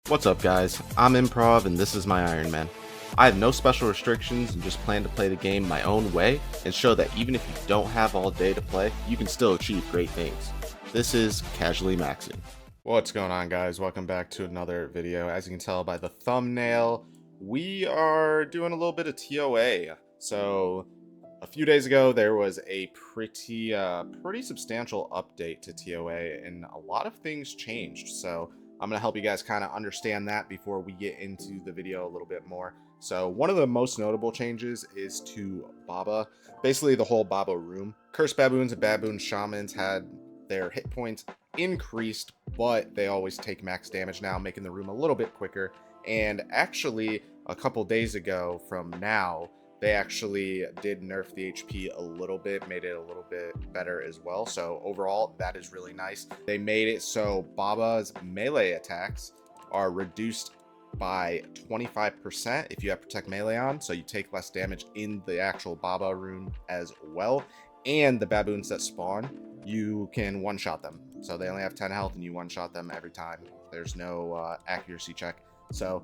What's up guys, I'm Improv and this is my Ironman. I have no special restrictions and just plan to play the game my own way and show that even if you don't have all day to play, you can still achieve great things. This is Casually Maxing. What's going on guys, welcome back to another video. As you can tell by the thumbnail, we are doing a little bit of TOA. So a few days ago there was a pretty substantial update to TOA and a lot of things changed. So I'm going to help you guys kind of understand that before we get into the video a little bit more. So one of the most notable changes is to Baba. Basically the whole Baba room. Cursed Baboons and Baboon Shamans had their hit points increased, but they always take max damage now, making the room a little bit quicker. And actually a couple days ago from now, they actually did nerf the HP a little bit, made it a little bit better as well. So overall, that is really nice. They made it so Baba's melee attacks are reduced by 25% if you have Protect Melee on, so you take less damage in the actual Baba room as well. And the baboons that spawn, you can one-shot them. So they only have 10 health and you one-shot them every time. There's no accuracy check. So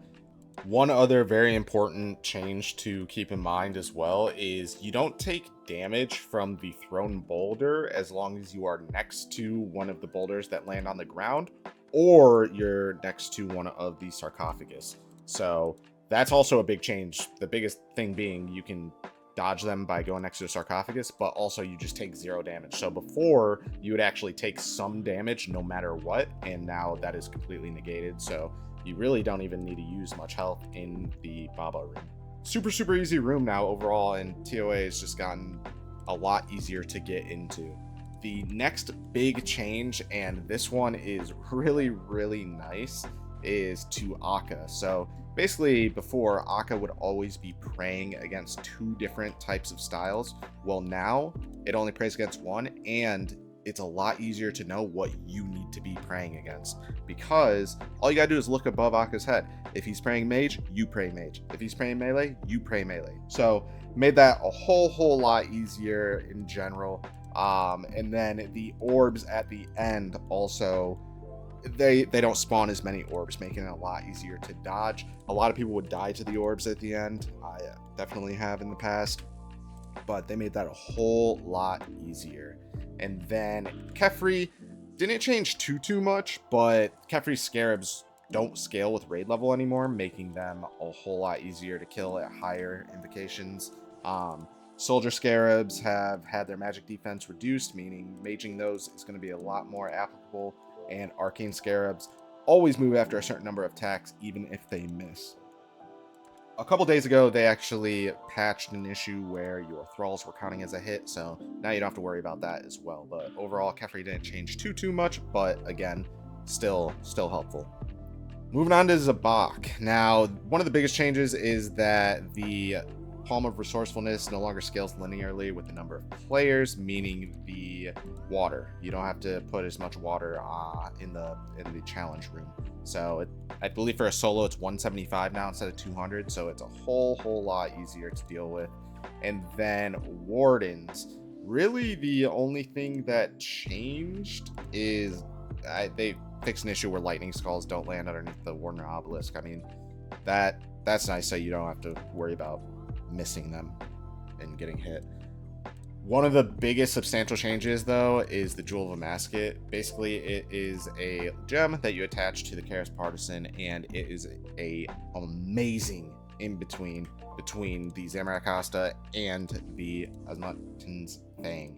one other very important change to keep in mind as well is you don't take damage from the thrown boulder as long as you are next to one of the boulders that land on the ground or you're next to one of the sarcophagus. So that's also a big change. The biggest thing being you can dodge them by going next to the sarcophagus, but also you just take 0 damage. So before you would actually take some damage no matter what, and now that is completely negated. So you really don't even need to use much health in the Baba room. Super easy room now overall, and TOA has just gotten a lot easier to get into. The next big change, and this one is really nice, is to Akka. So basically before, Akka would always be praying against 2 different types of styles. Well, now it only prays against one, and it's a lot easier to know what you need to be praying against, because all you gotta do is look above Akka's head. If he's praying mage, you pray mage. If he's praying melee, you pray melee. So made that a whole lot easier in general. And then the orbs at the end also, they don't spawn as many orbs, making it a lot easier to dodge. A lot of people would die to the orbs at the end. I definitely have in the past, but they made that a whole lot easier. And then Kefri didn't change too much, but Kefri's scarabs don't scale with raid level anymore, making them a whole lot easier to kill at higher invocations. Soldier scarabs have had their magic defense reduced, meaning maging those is going to be a lot more applicable. And arcane scarabs always move after a certain number of attacks, even if they miss. A couple days ago, they actually patched an issue where your thralls were counting as a hit, so now you don't have to worry about that as well. But overall, Kefri didn't change too much, but again, still helpful. Moving on to Zabak. Now, one of the biggest changes is that the Palm of Resourcefulness no longer scales linearly with the number of players, meaning the water. You don't have to put as much water in the challenge room. So I believe for a solo it's 175 now instead of 200, so it's a whole lot easier to deal with. And then wardens, really the only thing that changed is they fixed an issue where lightning skulls don't land underneath the warden or obelisk. I mean, that's nice, so you don't have to worry about missing them and getting hit. One of the biggest substantial changes, though, is the Jewel of Amascut. Basically, it is a gem that you attach to the Karis Partisan, and it is a amazing in-between between the Zamorak and the Asmutton's Fang.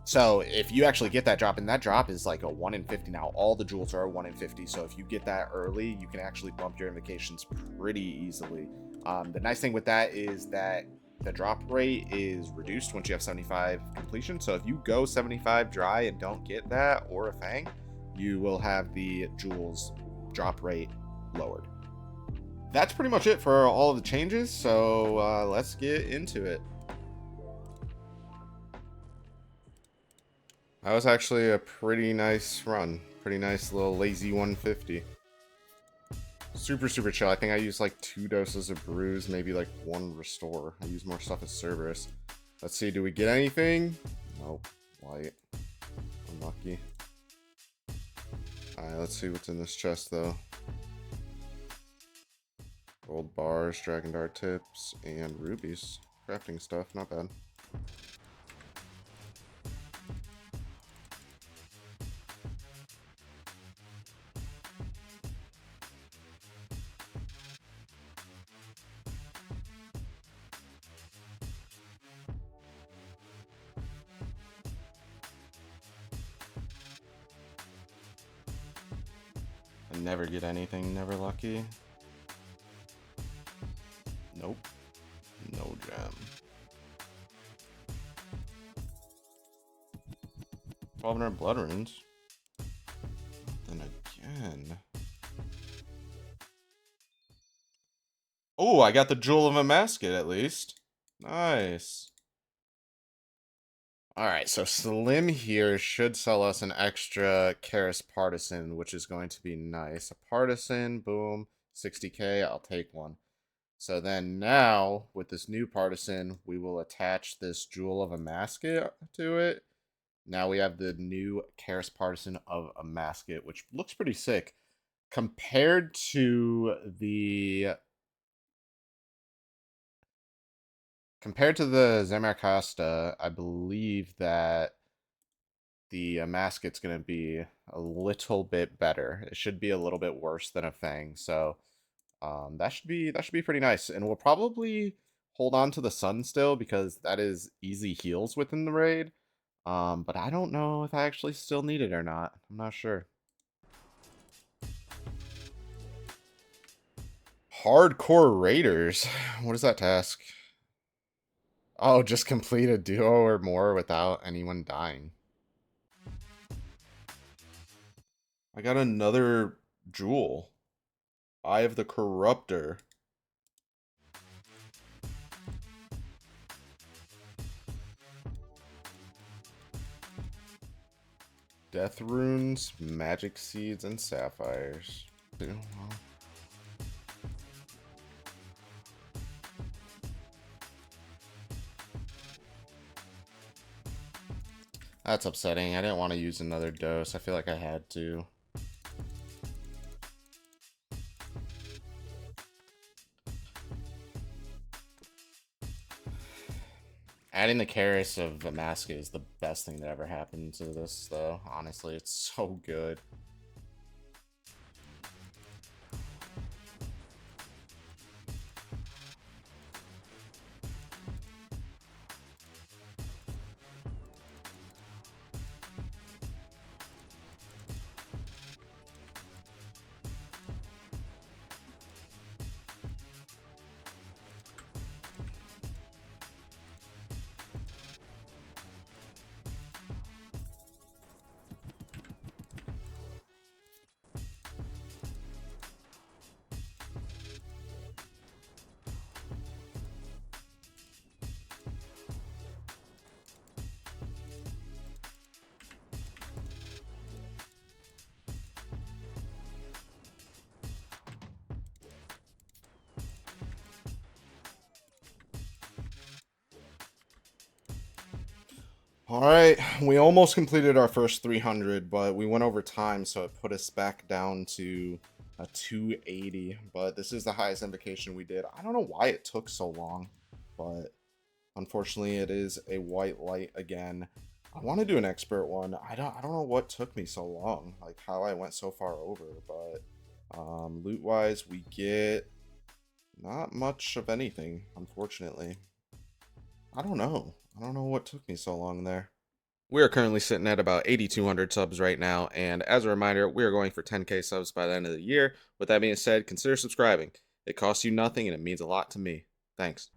So if you actually get that drop, and that drop is like a 1 in 50 now, all the jewels are a 1 in 50, so if you get that early, you can actually bump your invocations pretty easily. The nice thing with that is that the drop rate is reduced once you have 75 completion. So if you go 75 dry and don't get that or a Fang, you will have the jewels drop rate lowered. That's pretty much it for all of the changes. So let's get into it. That was actually a pretty nice run. Pretty nice little lazy 150. Super chill. I think I used like 2 doses of bruise, maybe like 1 restore. I use more stuff as Cerberus. Let's see, do we get anything? Nope. Light. Unlucky. Alright, let's see what's in this chest though. Gold bars, dragon dart tips, and rubies. Crafting stuff, not bad. I never get anything, never lucky. Nope. No gem. 1200 blood runes. Then again. Oh, I got the Jewel of Amascut at least. Nice. Alright, so Slim here should sell us an extra Karis Partisan, which is going to be nice. A Partisan, boom, 60k, I'll take one. So then now, with this new Partisan, we will attach this Jewel of Amascut to it. Now we have the new Karis Partisan of Amascut, which looks pretty sick. Compared to the Zamarcasta, I believe that the Amascut's going to be a little bit better. It should be a little bit worse than a Fang, so that should be pretty nice. And we'll probably hold on to the Sun still because that is easy heals within the raid. But I don't know if I actually still need it or not. I'm not sure. Hardcore Raiders. What is that task? Oh, just complete a duo or more without anyone dying. I got another jewel. Eye of the Corruptor. Death runes, magic seeds, and sapphires. That's upsetting. I didn't want to use another dose. I feel like I had to. Adding the Karis of Amascut is the best thing that ever happened to this, though. Honestly, it's so good. Alright, we almost completed our first 300, but we went over time, so it put us back down to a 280. But this is the highest invocation we did. I don't know why it took so long, but unfortunately it is a white light again. I want to do an expert one. I don't know what took me so long, like how I went so far over, but loot wise we get not much of anything, unfortunately. I don't know what took me so long there. We are currently sitting at about 8,200 subs right now, and as a reminder, we are going for 10k subs by the end of the year. With that being said, consider subscribing. It costs you nothing and it means a lot to me. Thanks.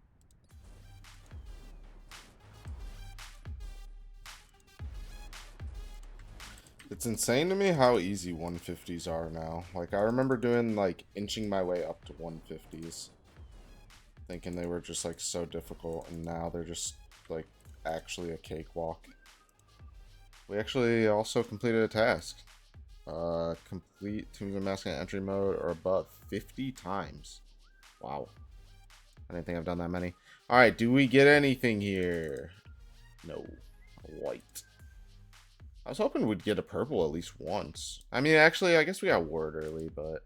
It's insane to me how easy 150s are now. Like, I remember doing, like, inching my way up to 150s. Thinking they were just, like, so difficult, and now they're just, like, actually a cakewalk. We actually also completed a task. Complete Tombs of Amascut entry mode or above 50 times. Wow. I didn't think I've done that many. Alright, do we get anything here? No. White. I was hoping we'd get a purple at least once. I mean, actually, I guess we got ward early, but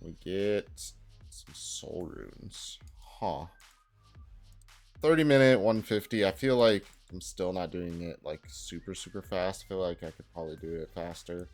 we get some soul runes. Huh. 30-minute, 150. I feel like I'm still not doing it like super, super fast. I feel like I could probably do it faster.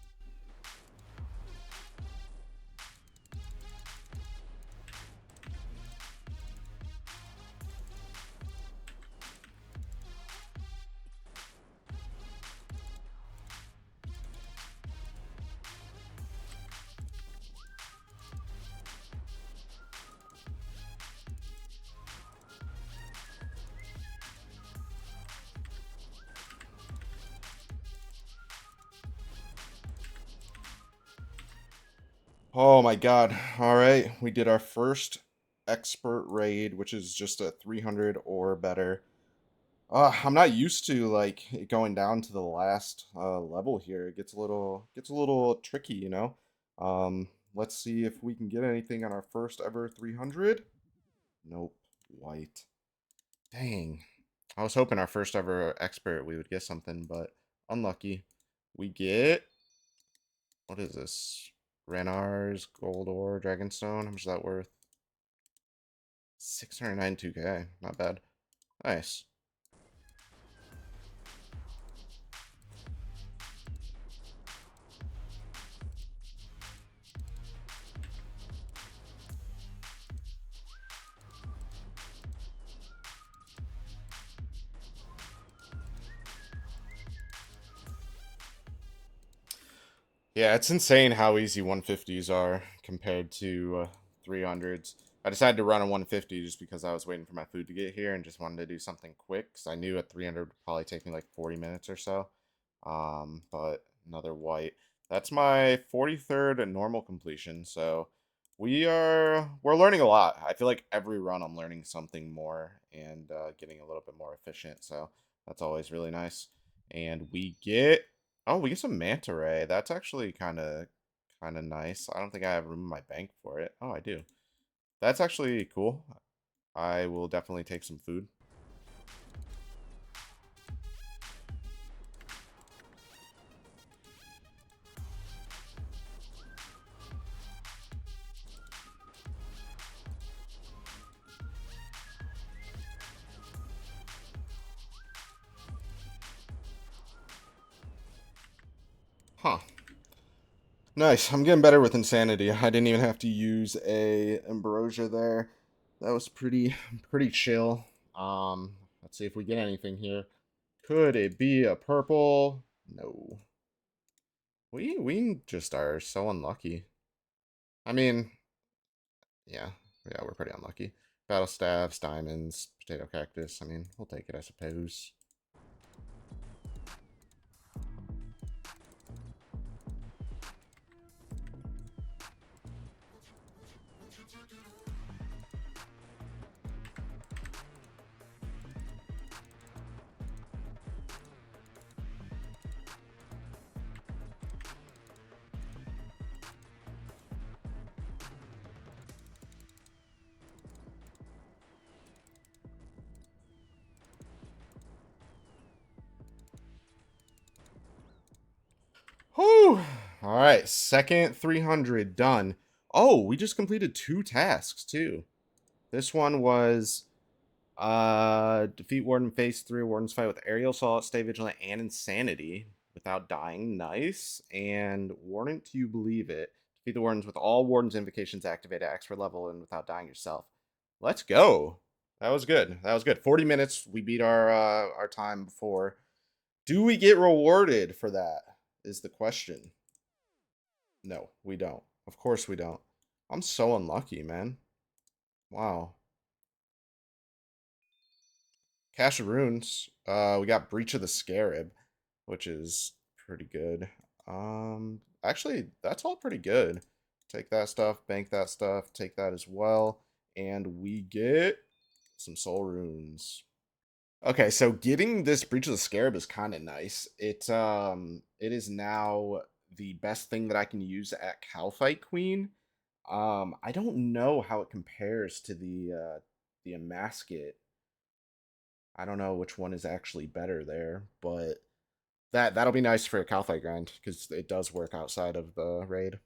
Oh my god. All right. We did our first expert raid, which is just a 300 or better. I'm not used to like it going down to the last level here. It gets a little tricky, you know. Let's see if we can get anything on our first ever 300. Nope, white. Dang. I was hoping our first ever expert we would get something, but unlucky. We get, what is this? Renar's Gold Ore Dragonstone. How much is that worth? 692k. Not bad. Nice. Yeah, it's insane how easy 150s are compared to 300s. I decided to run a 150 just because I was waiting for my food to get here and just wanted to do something quick. Because I knew a 300 would probably take me like 40 minutes or so. But another white. That's my 43rd normal completion. So we're learning a lot. I feel like every run I'm learning something more and getting a little bit more efficient. So that's always really nice. And we get some manta ray. That's actually kind of nice. I don't think I have room in my bank for it. Oh, I do. That's actually cool. I will definitely take some food. Huh. Nice. I'm getting better with insanity. I didn't even have to use a ambrosia there. That was pretty chill. Let's see if we get anything here. Could it be a purple? No. We just are so unlucky. I mean, yeah, yeah, we're pretty unlucky. Battle staves, diamonds, potato cactus. I mean, we'll take it, I suppose. Whew. All right, second 300 done. Oh, we just completed 2 tasks too. This one was defeat Warden phase 3. Warden's fight with aerial assault, stay vigilant, and insanity without dying. Nice. And Warden, do you believe it? Defeat the Wardens with all Warden's invocations activated at expert level and without dying yourself. Let's go. That was good. That was good. 40 minutes. We beat our time before. Do we get rewarded for that? Is the question. No, we don't. Of course we don't. I'm so unlucky, man. Wow. Cache of Runes. We got Breach of the Scarab, which is pretty good. Actually, that's all pretty good. Take that stuff, bank that stuff, take that as well, and we get some soul runes. Okay, so getting this Breach of the Scarab is kind of nice. It is now the best thing that I can use at Calfight Queen. I don't know how it compares to the Amascut. I don't know which one is actually better there, but That'll be nice for a cow fight grind, because it does work outside of the raid.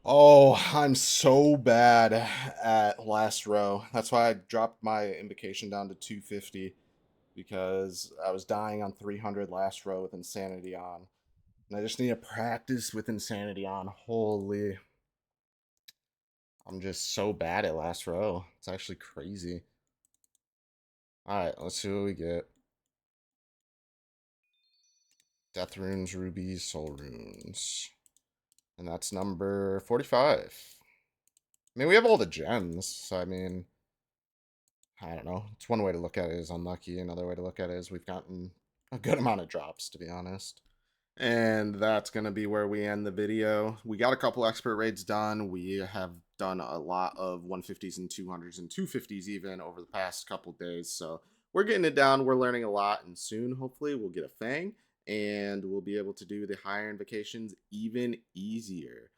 Oh, I'm so bad at last row. That's why I dropped my invocation down to 250, because I was dying on 300 last row with Insanity on. And I just need to practice with Insanity on. Holy. I'm just so bad at last row. It's actually crazy. Alright, let's see what we get. Death runes, rubies, soul runes. And that's number 45. I mean, we have all the gems, so I mean, I don't know. It's one way to look at it is unlucky. Another way to look at it is we've gotten a good amount of drops, to be honest. And that's going to be where we end the video. We got a couple expert raids done. We have done a lot of 150s and 200s and 250s even over the past couple days. So we're getting it down. We're learning a lot. And soon, hopefully, we'll get a Fang. And we'll be able to do the higher invocations even easier.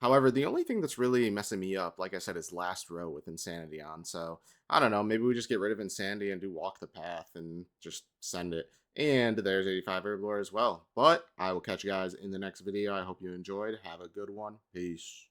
However, the only thing that's really messing me up, like I said, is last row with Insanity on. So I don't know. Maybe we just get rid of Insanity and do Walk the Path and just send it. And there's 85 Herblore as well. But I will catch you guys in the next video. I hope you enjoyed. Have a good one. Peace.